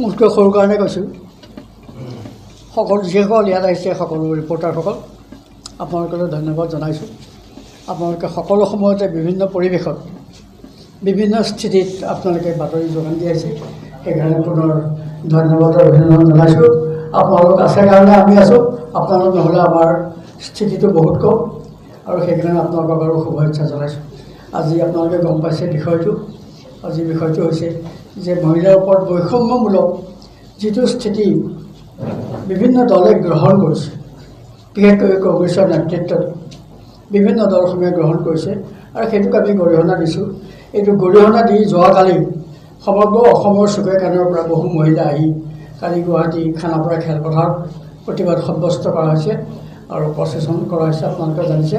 মোতকৈ সৰু কাৰণে কৈছোঁ সকলো যিসকল ইয়াত আহিছে সকলো ৰিপৰ্টাৰসকল আপোনালোকলৈ ধন্যবাদ জনাইছোঁ। আপোনালোকে সকলো সময়তে বিভিন্ন পৰিৱেশত বিভিন্ন স্থিতিত আপোনালোকে বাতৰি যোগান দি আছে, সেইকাৰণে পুনৰ ধন্যবাদ আৰু অভিনন্দন জনাইছোঁ। আপোনালোক আছে কাৰণে আমি আছোঁ, আপোনালোক নহ'লে আমাৰ স্থিতিটো বহুত কম আৰু সেইকাৰণে আপোনালোকক আৰু শুভেচ্ছা জনাইছোঁ। আজি আপোনালোকে গম পাইছে বিষয়টো, আজি বিষয়টো হৈছে যে মহিলাৰ ওপৰত বৈষম্যমূলক যিটো স্থিতি বিভিন্ন দলে গ্ৰহণ কৰিছে, বিশেষকৈ কংগ্ৰেছৰ নেতৃত্বত বিভিন্ন দলসমূহে গ্ৰহণ কৰিছে আৰু সেইটোক আমি গৰিহণা দিছোঁ। এইটো গৰিহণা দি যোৱাকালি সমগ্ৰ অসমৰ চুকে কাণৰ পৰা বহু মহিলা আহি কালি গুৱাহাটী খানাপাৰা খেলপথাৰত প্ৰতিবাদ সাব্যস্ত কৰা হৈছে আৰু প্ৰচেছন কৰা হৈছে। আপোনালোকে জানিছে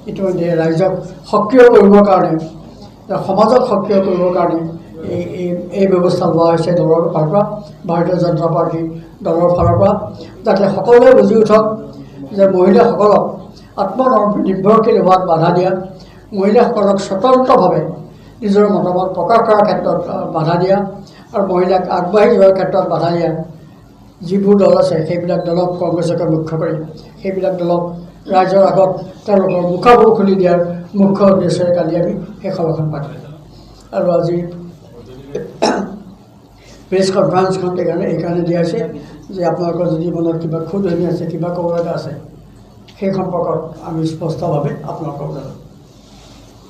ইতিমধ্যে ৰাইজক সক্ৰিয় কৰিবৰ কাৰণে, সমাজক সক্ৰিয় কৰিবৰ কাৰণে এই ব্যৱস্থা লোৱা হৈছে দলৰ ফালৰ পৰা, ভাৰতীয় জনতা পাৰ্টী দলৰ ফালৰ পৰা, যাতে সকলোৱে বুজি উঠক যে মহিলাসকলক আত্মনিৰ্ভৰশীল হোৱাত বাধা দিয়া, মহিলাসকলক স্বতন্ত্ৰভাৱে নিজৰ মতামত প্ৰকাশ কৰাৰ ক্ষেত্ৰত বাধা দিয়া আৰু মহিলাক আগবাঢ়ি যোৱাৰ ক্ষেত্ৰত বাধা দিয়া যিবোৰ দল আছে সেইবিলাক দলক, কংগ্ৰেছকে মুখ্য কৰি সেইবিলাক দলক ৰাইজৰ আগত তেওঁলোকৰ মুখাবোৰ খুলি দিয়াৰ মুখ্য উদ্দেশ্যৰে কালি আমি সেই সভাখন পাতিলোঁ। আৰু আজি প্ৰেছ কনফাৰেঞ্চখন এইকাৰণে দিয়া হৈছে যে আপোনালোকৰ যদি মনত কিবা খুদনি আছে, কিবা ক'ব লগা আছে, সেই সম্পৰ্কত আমি স্পষ্টভাৱে আপোনালোকক জনাম।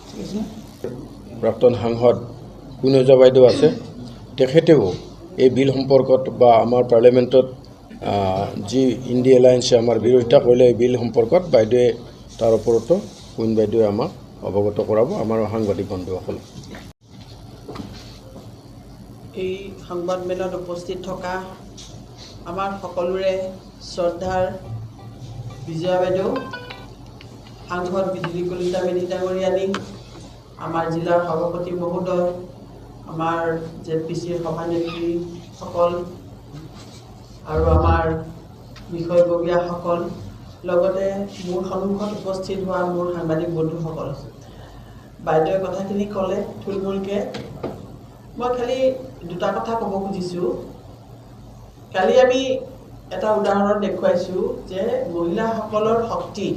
ঠিক আছে। প্ৰাক্তন সাংসদ কুনজা বাইদেউ আছে, তেখেতেও এই বিল সম্পৰ্কত বা আমাৰ পাৰ্লিয়ামেণ্টত যি ইণ্ডিয়া এলায়েন্সে আমাৰ বিৰোধিতা কৰিলে এই বিল সম্পৰ্কত বাইদেৱে তাৰ ওপৰতো কুইন বাইদেৱে আমাক অৱগত কৰাব, আমাৰ সাংবাদিক বন্ধুসকল। এই সংবাদমেলত উপস্থিত থকা আমাৰ সকলোৰে শ্ৰদ্ধাৰ বিজয়া বাইদেউ, সাংসদ বিজুলী কলিতা মেধি ডাঙৰীয়ানী, আমাৰ জিলাৰ সভাপতি মহোদয়, আমাৰ ZPCৰ সভানেত্ৰীসকল আৰু আমাৰ বিষয়ববীয়াসকল, লগতে মোৰ সন্মুখত উপস্থিত হোৱা মোৰ সাংবাদিক বন্ধুসকল। বাইদেৱে কথাখিনি ক'লে থুলমূলকৈ, মই খালি দুটা কথা ক'ব খুজিছোঁ। কালি আমি এটা উদাহৰণ দেখুৱাইছোঁ যে মহিলাসকলৰ শক্তি,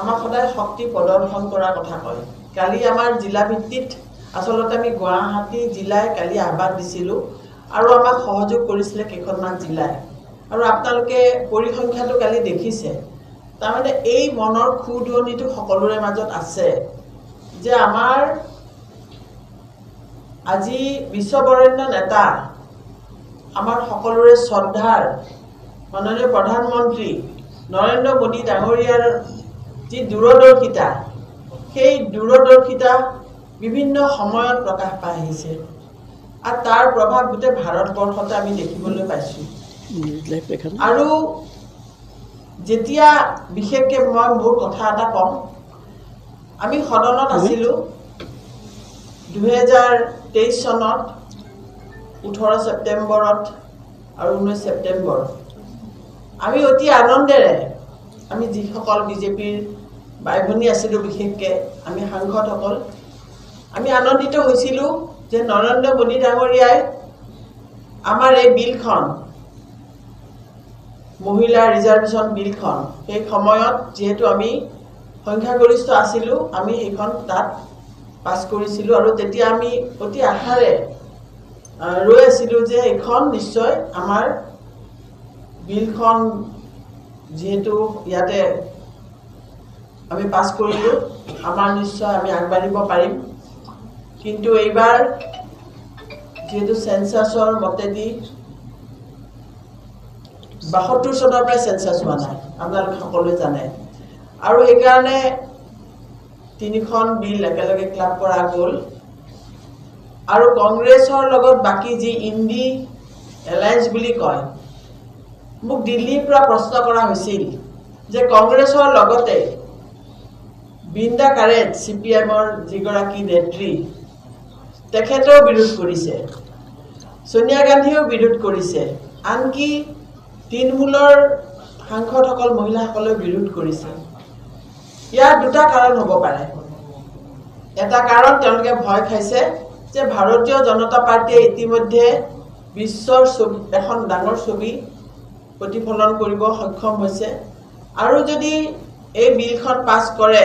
আমাক সদায় শক্তি প্ৰদৰ্শন কৰাৰ কথা কয়। কালি আমাৰ জিলা ভিত্তিত আচলতে আমি গুৱাহাটী জিলাই কালি আহ্বান দিছিলোঁ আৰু আমাক সহযোগ কৰিছিলে কেইখনমান জিলাই, আৰু আপোনালোকে পৰিসংখ্যাটো কালি দেখিছে। তাৰমানে এই মনৰ খুদনিটো সকলোৰে মাজত আছে যে আমাৰ আজি বিশ্ববৰেণ্য নেতা, আমাৰ সকলোৰে শ্ৰদ্ধাৰ মাননীয় প্ৰধানমন্ত্ৰী নৰেন্দ্ৰ মোদী ডাঙৰীয়াৰ যি দূৰদৰ্শিতা, সেই দূৰদৰ্শিতা বিভিন্ন সময়ত প্ৰকাশ পাই আহিছে আৰু তাৰ প্ৰভাৱ গোটেই ভাৰতবৰ্ষতে আমি দেখিবলৈ পাইছোঁ। আৰু যেতিয়া বিশেষকৈ মই মোৰ কথা এটা ক'ম, আমি সদনত আছিলোঁ 2023 চনত 18 ছেপ্টেম্বৰত আৰু 19 ছেপ্টেম্বৰ। আমি অতি আনন্দেৰে, আমি যিসকল বিজেপিৰ বাই ভনী আছিলোঁ, বিশেষকৈ আমি সাংসদসকল, আমি আনন্দিত হৈছিলোঁ যে নৰেন্দ্ৰ মোদী ডাঙৰীয়াই আমাৰ এই বিলখন, মহিলা ৰিজাৰ্ভেশ্যন বিলখন, সেই সময়ত যিহেতু আমি সংখ্যাগৰিষ্ঠ আছিলোঁ, আমি সেইখন তাত পাছ কৰিছিলোঁ আৰু তেতিয়া আমি অতি আশাৰে ৰৈ আছিলোঁ যে এইখন নিশ্চয় আমাৰ বিলখন, যিহেতু ইয়াতে আমি পাছ কৰিলোঁ, আমাৰ নিশ্চয় আমি আগবাঢ়িব পাৰিম। কিন্তু এইবাৰ যিহেতু চেঞ্চাছৰ মতেদি 72 চনৰ পৰাই চেঞ্চাছ হোৱা নাই, আপোনালোকে সকলোৱে জানে, আৰু সেইকাৰণে 3খন বিল একেলগে ক্লাব কৰা গ'ল। আৰু কংগ্ৰেছৰ লগত বাকী যি ইণ্ডি এলায়েন্স বুলি কয়, মোক দিল্লীৰ পৰা প্ৰশ্ন কৰা হৈছিল যে কংগ্ৰেছৰ লগতে বৃন্দা কাৰেট, CPMৰ যিগৰাকী নেত্ৰী, তেখেতেও বিৰোধ কৰিছে, সোনিয়া গান্ধীয়েও বিৰোধ কৰিছে, আনকি তৃণমূলৰ সাংসদসকল, মহিলাসকলেও বিৰোধ কৰিছে। ইয়াৰ দুটা কাৰণ হ'ব পাৰে। এটা কাৰণ, তেওঁলোকে ভয় খাইছে যে ভাৰতীয় জনতা পাৰ্টীয়ে ইতিমধ্যে বিশ্বৰ ছবি এখন ডাঙৰ ছবি প্ৰতিফলন কৰিব সক্ষম হৈছে আৰু যদি এই বিলখন পাছ কৰে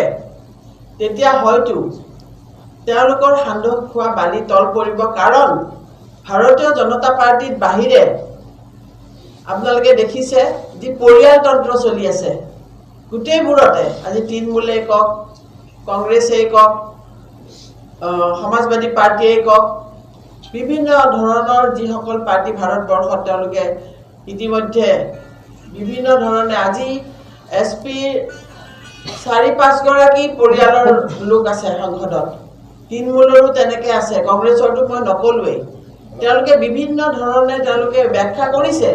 তেতিয়া হয়তো তেওঁলোকৰ সান্দহ খোৱা বালি তল পৰিব কাৰণ ভাৰতীয় জনতা পাৰ্টিৰ বাহিৰে আপোনালোকে দেখিছে যি পৰিয়ালতন্ত্ৰ চলি আছে গোটেইবোৰতে আজি তৃণমূলেই কওক কংগ্ৰেছেই কওক সমাজবাদী পাৰ্টিয়েই কওক বিভিন্ন ধৰণৰ যিসকল পাৰ্টি ভাৰতবৰ্ষত তেওঁলোকে ইতিমধ্যে বিভিন্ন ধৰণে আজি SP 4-5 গৰাকী পৰিয়ালৰ লোক আছে সংসদত তৃণমূলৰো তেনেকৈ আছে কংগ্ৰেছৰটো মই নকলোৱেই তেওঁলোকে বিভিন্ন ধৰণে তেওঁলোকে ব্যাখ্যা কৰিছে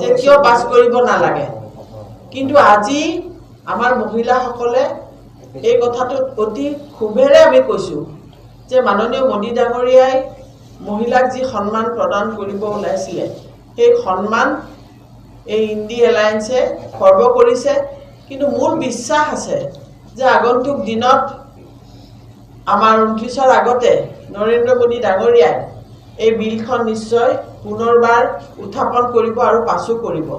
যে কিয় পাছ কৰিব নালাগে কিন্তু আজি আমাৰ মহিলাসকলে এই কথাটো অতি ক্ষোভেৰে আমি কৈছোঁ যে মাননীয় মোদী ডাঙৰীয়াই মহিলাক যি সন্মান প্ৰদান কৰিব ওলাইছিলে সেই সন্মান এই ইণ্ডি এলায়েন্সে খৰ্ব কৰিছে কিন্তু মোৰ বিশ্বাস আছে যে আগন্তুক দিনত আমাৰ 29ৰ আগতে নৰেন্দ্ৰ মোদী ডাঙৰীয়াই এই বিলখন নিশ্চয় পুনৰবাৰ উত্থাপন কৰিব আৰু পাছো কৰিব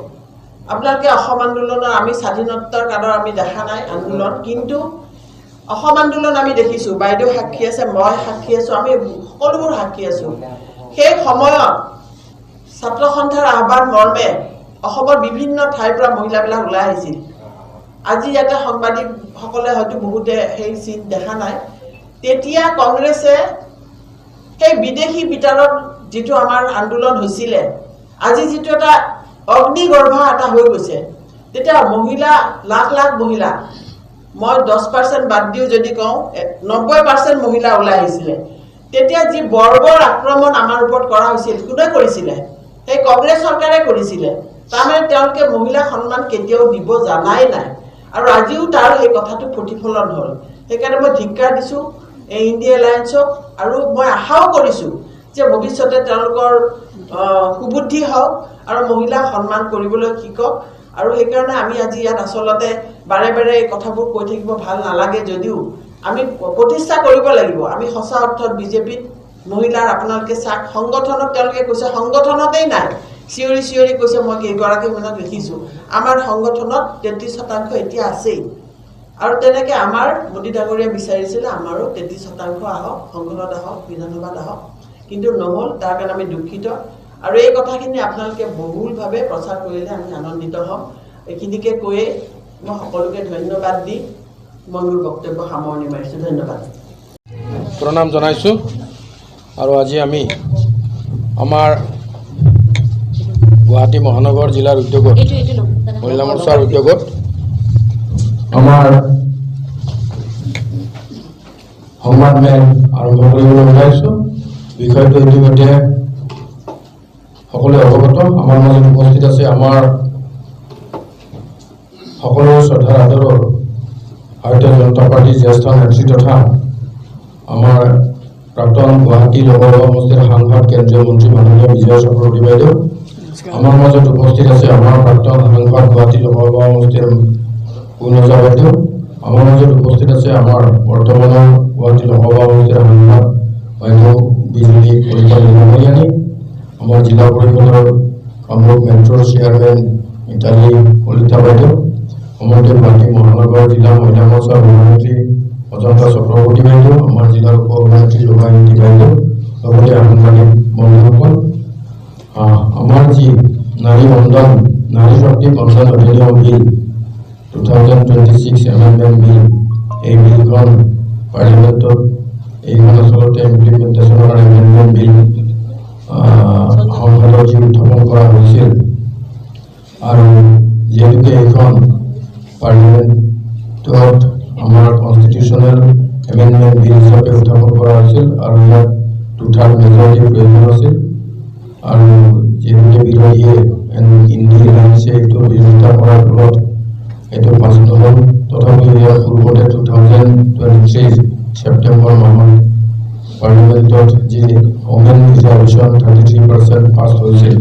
আপোনালোকে অসম আন্দোলনৰ আমি স্বাধীনতাৰ কালৰ আমি দেখা নাই আন্দোলন কিন্তু অসম আন্দোলন আমি দেখিছোঁ বাইদেউ সাক্ষী আছে মই সাক্ষী আছোঁ আমি সকলোবোৰ সাক্ষী আছোঁ সেই সময়ত ছাত্ৰ সন্থাৰ আহ্বান মৰ্মে অসমৰ বিভিন্ন ঠাইৰ পৰা মহিলাবিলাক ওলাই আহিছিল আজি ইয়াতে সাংবাদিকসকলে হয়তো বহুতে সেই চিন দেখা নাই তেতিয়া কংগ্ৰেছে সেই বিদেশী বিতাৰত যিটো আমাৰ আন্দোলন হৈছিলে আজি যিটো এটা অগ্নিগৰ্ভা এটা হৈ গৈছে তেতিয়া মহিলা লাখ লাখ মহিলা মই 10% বাদ দিও যদি কওঁ 90% মহিলা ওলাই আহিছিলে তেতিয়া যি বৰ্বৰ আক্ৰমণ আমাৰ ওপৰত কৰা হৈছিল কোনে কৰিছিলে সেই কংগ্ৰেছ চৰকাৰে কৰিছিলে তাৰমানে তেওঁলোকে মহিলা সন্মান কেতিয়াও দিব জানাই নাই আৰু আজিও তাৰ সেই কথাটো প্ৰতিফলন হ'ল সেইকাৰণে মই ধিক্কাৰ দিছোঁ এই ইণ্ডি এলায়েন্সক আৰু মই আশাও কৰিছোঁ যে ভৱিষ্যতে তেওঁলোকৰ সুবুদ্ধি হওক আৰু মহিলা সন্মান কৰিবলৈ শিকক আৰু সেইকাৰণে আমি আজি ইয়াত আচলতে বাৰে বাৰে এই কথাবোৰ কৈ থাকিব ভাল নালাগে যদিও আমি প্ৰতিষ্ঠা কৰিব লাগিব আমি সঁচা অৰ্থত বিজেপিত মহিলাৰ আপোনালোকে চাক সংগঠনত তেওঁলোকে কৈছে সংগঠনতেই নাই চিঞৰি চিঞৰি কৈছে মই কেইগৰাকী মানক দেখিছোঁ আমাৰ সংগঠনত 33% এতিয়া আছেই আৰু তেনেকৈ আমাৰ মোদী ডাঙৰীয়াই বিচাৰিছিলে আমাৰো 33% আহক সংসদত আহক বিধানসভাত আহক কিন্তু নহ'ল তাৰ কাৰণে আমি দুখিত আৰু এই কথাখিনি আপোনালোকে বহুলভাৱে প্ৰচাৰ কৰিলে আমি আনন্দিত হ'ম এইখিনিকে কৈয়ে মই সকলোকে ধন্যবাদ দি মই মোৰ বক্তব্য সামৰণি মাৰিছোঁ ধন্যবাদ প্ৰণাম জনাইছোঁ আৰু আজি আমি আমাৰ গুৱাহাটী মহানগৰ জিলাৰ উদ্যোগত মহিলা মৰ্চাৰ উদ্যোগত আমাৰ সংবাদমেল আৰম্ভ কৰিবলৈ ওলাইছোঁ বিষয়টো ইতিমধ্যে সকলোৱে অৱগত আমাৰ মাজত উপস্থিত আছে আমাৰ সকলো শ্ৰদ্ধাৰ আদৰৰ ভাৰতীয় জনতা পাৰ্টীৰ জ্যেষ্ঠ নেত্ৰী তথা আমাৰ প্ৰাক্তন গুৱাহাটী লোকসভা সমষ্টিৰ সাংসদ কেন্দ্ৰীয় মন্ত্ৰী মাননীয় বিজয় চক্ৰৱৰ্তী বাইদেউ আমাৰ মাজত উপস্থিত আছে আমাৰ প্ৰাক্তন সাংসদ গুৱাহাটী লোকসভা সমষ্টিৰ পূৰ্ণজা বাইদেউ আমাৰ মাজত উপস্থিত আছে আমাৰ বৰ্তমানৰ গুৱাহাটী লোকসভা সমষ্টিৰ সাংসদ বাইদেউ বিজুলী কলিতা লিঙমৰীয়ানী আমাৰ জিলা পৰিষদৰ কামৰূপ মেট্ৰ'ৰ চেয়াৰমেন মিতালী কলিতা বাইদেউ সমগ্ৰ গুৱাহাটী মহানগৰ জিলা মহিলা মৰ্চাৰ সভানেত্ৰী অজন্তা চক্ৰৱৰ্তী বাইদেউ আমাৰ জিলাৰ উপ সভানেত্ৰী লোহানীতি বাইদেউ লগতে সাংবাদিক বন্ধুসকল আমাৰ যি নাৰী বন্ধন নাৰী শক্তি বন্ধন অধিনিয়ম বিল 2026 এমেণ্ডমেণ্ট বিল এই বিলখন পাৰ্লিমেণ্টত এইখন আচলতে ইমপ্লিমেণ্টেশ্যনৰ এমেণ্ডমেণ্ট বিল সংসদত যি উত্থাপন কৰা হৈছিল আৰু যিহেতুকে এইখন পাৰ্লিমেণ্টত আমাৰ কনষ্টিটিউশ্যনেল এমেণ্ডমেণ্ট বিল হিচাপে উত্থাপন কৰা হৈছিল আৰু ইয়াত 2/3 মেজৰিটিৰ প্ৰয়োজন আছিল আৰু যিহেতুকে বিৰোধীয়ে ইণ্ডি এলায়েন্সে এইটো বিৰোধিতা কৰাৰ ফলত এইটো পাছ নহ'ল তথাপিও ইয়াৰ পূৰ্বতে 2023 ছেপ্টেম্বৰ মাহত পাৰ্লিমেণ্টত যি ওমেন ৰিজাৰ্ভেশ্যন 33% পাছ হৈছিল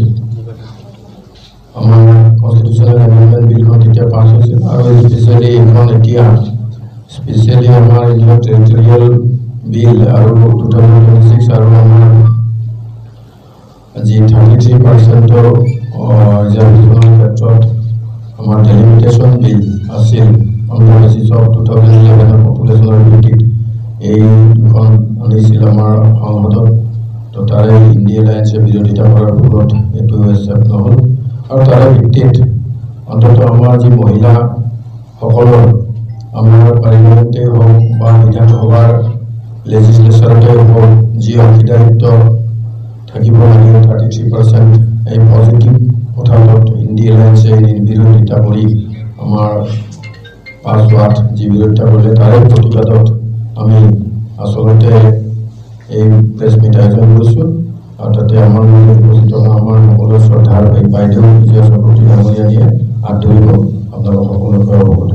আমাৰ কনষ্টিটিউশ্যনেল এমেণ্ডমেণ্ট বিলখন তেতিয়া পাছ হৈছিল আৰু স্পেচিয়েলি এইখন এতিয়া স্পেচিয়েলি আমাৰ ইণ্ডিয়ান টেৰিটৰিয়েল বিল আৰু 2026 আৰু আমাৰ যি 33%-ৰ ৰিজাৰ্ভেশ্যনৰ ক্ষেত্ৰত আমাৰ ডেলিমিটেশ্যন বিল আছিল অন দ্য বেচিছ অফ 2011 পপুলেশ্যনৰ ভিত্তিত এই দুখন আনিছিল আমাৰ সংসদত। তো তাৰে ইণ্ডিয়া এলায়েন্সে বিৰোধিতা কৰাৰ ফলত এইটো একচেপ্ট নহ'ল আৰু তাৰে ভিত্তিত অন্তত আমাৰ যি মহিলাসকলৰ আমাৰ পাৰ্লিমেণ্টেই হওক বা বিধানসভাৰ লেজিছলেশ্যনতেই হওক যি অংশীদাৰিত্ব থাকিব লাগে 33%, এই পজিটিভ কথাটোত ইণ্ডিয়া এলায়েন্সে বিৰোধিতা কৰি আমাৰ পাছ হোৱাত যি বিৰোধিতা কৰিলে তাৰে প্ৰতিবাদত আমি আচলতে এই প্ৰেছ মিট আয়োজন কৰিছোঁ আৰু তাতে আমাৰ মাজত উপস্থিত আমাৰ সকলো শ্ৰদ্ধাৰ বাইদেউ বিজয় চক্ৰৱৰ্তী ডাঙৰীয়ানীয়ে হাত ধৰিব আপোনালোক সকলোকে অৱগত